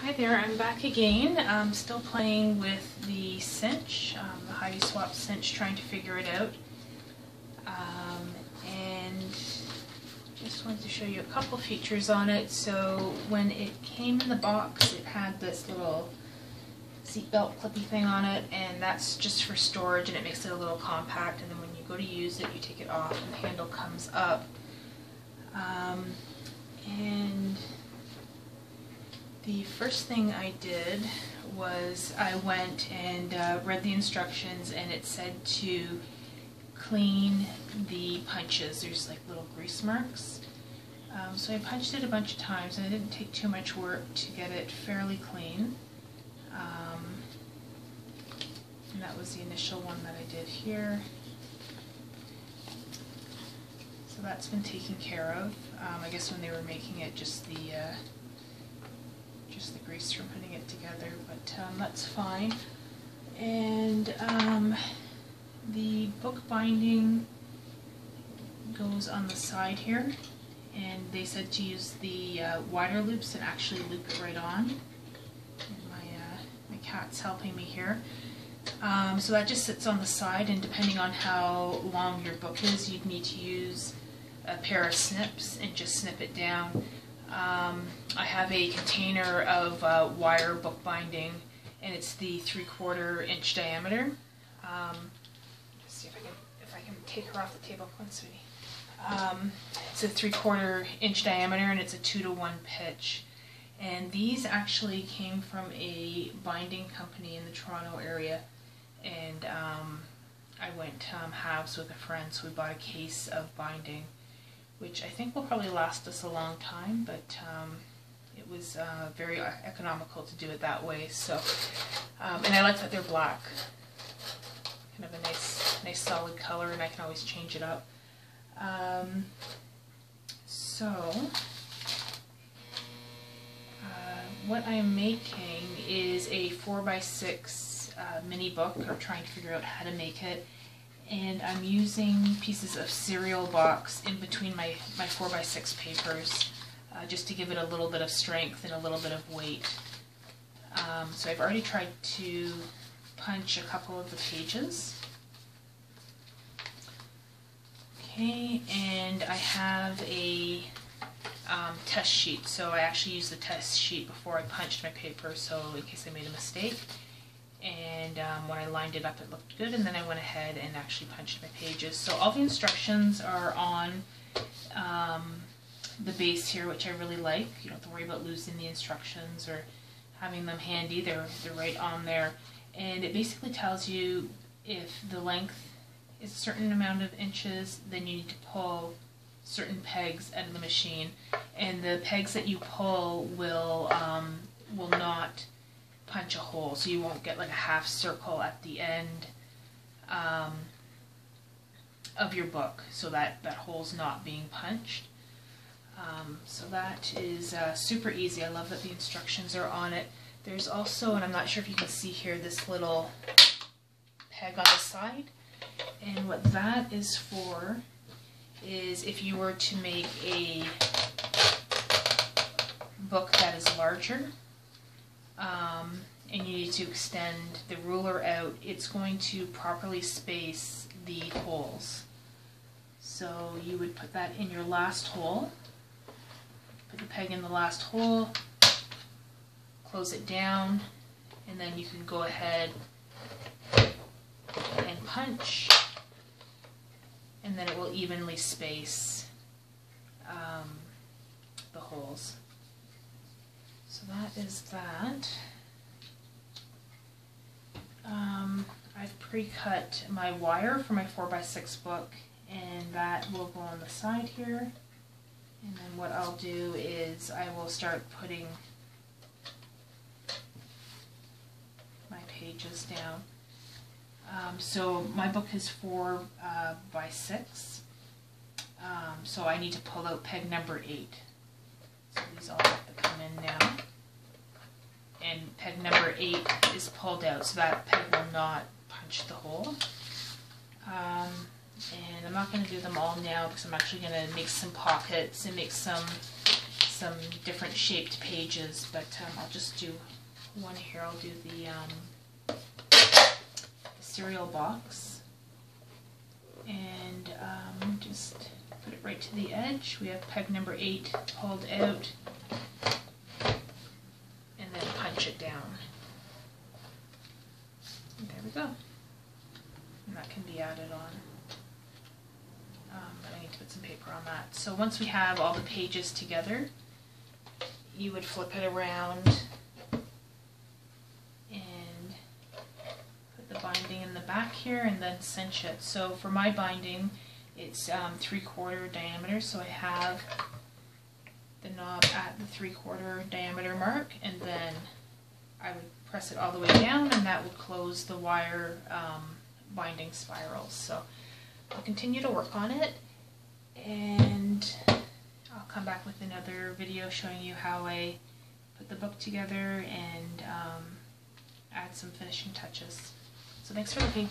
Hi there, I'm back again. I'm still playing with the Cinch, the Heidi Swapp Cinch, trying to figure it out. And just wanted to show you a couple features on it. So when it came in the box, it had this little seatbelt clippy thing on it, and that's just for storage, and it makes it a little compact. And then when you go to use it, you take it off, and the handle comes up. And the first thing I did was I went and read the instructions, and it said to clean the punches. There's like little grease marks. So I punched it a bunch of times, and it didn't take too much work to get it fairly clean. And that was the initial one that I did here. So that's been taken care of. I guess when they were making it, just the grease from putting it together, but that's fine. And the book binding goes on the side here, and they said to use the wider loops and actually loop it right on. And my cat's helping me here. So that just sits on the side, and depending on how long your book is, you'd need to use a pair of snips and just snip it down. I have a container of wire book binding, and it's the 3/4 inch diameter. Let's see if I can take her off the table. Come on, sweetie. It's a 3/4 inch diameter, and it's a 2-to-1 pitch. And these actually came from a binding company in the Toronto area, and I went halves with a friend, so we bought a case of binding, which I think will probably last us a long time, but it was very economical to do it that way. So, and I like that they're black, kind of a nice solid color, and I can always change it up. What I'm making is a 4x6 mini book, or trying to figure out how to make it. And I'm using pieces of cereal box in between my 4x6 papers, just to give it a little bit of strength and a little bit of weight. So I've already tried to punch a couple of the pages. Okay, and I have a test sheet, so I actually used the test sheet before I punched my paper, so in case I made a mistake. And when I lined it up, it looked good, and then I went ahead and actually punched my pages. So all the instructions are on the base here, which I really like. You don't have to worry about losing the instructions or having them handy. They're right on there. And it basically tells you if the length is a certain amount of inches, then you need to pull certain pegs out of the machine. And the pegs that you pull will not punch a hole, so you won't get like a half circle at the end of your book, so that hole's not being punched. So that is super easy. I love that the instructions are on it. There's also, and I'm not sure if you can see here, this little peg on the side, and what that is for is if you were to make a book that is larger, and you need to extend the ruler out, it's going to properly space the holes. So you would put that in your last hole, put the peg in the last hole, close it down, and then you can go ahead and punch, and then it will evenly space the holes. So that is that. I've pre-cut my wire for my 4x6 book, and that will go on the side here. And then what I'll do is I will start putting my pages down. So my book is 4x6, so I need to pull out peg number 8. So these all have to come in now. And peg number 8 is pulled out, so that peg will not punch the hole. And I'm not going to do them all now, because I'm actually going to make some pockets and make some some different shaped pages, but I'll just do one here. I'll do the cereal box, and just put it right to the edge. We have peg number 8 pulled out, and then punch it down. And there we go. And that can be added on. But I need to put some paper on that. So once we have all the pages together, you would flip it around and put the binding in the back here and then cinch it. So for my binding, it's 3/4 diameter, so I have the knob at the 3/4 diameter mark, and then I would press it all the way down, and that would close the wire binding spirals. So I'll continue to work on it, and I'll come back with another video showing you how I put the book together and add some finishing touches. So thanks for looking.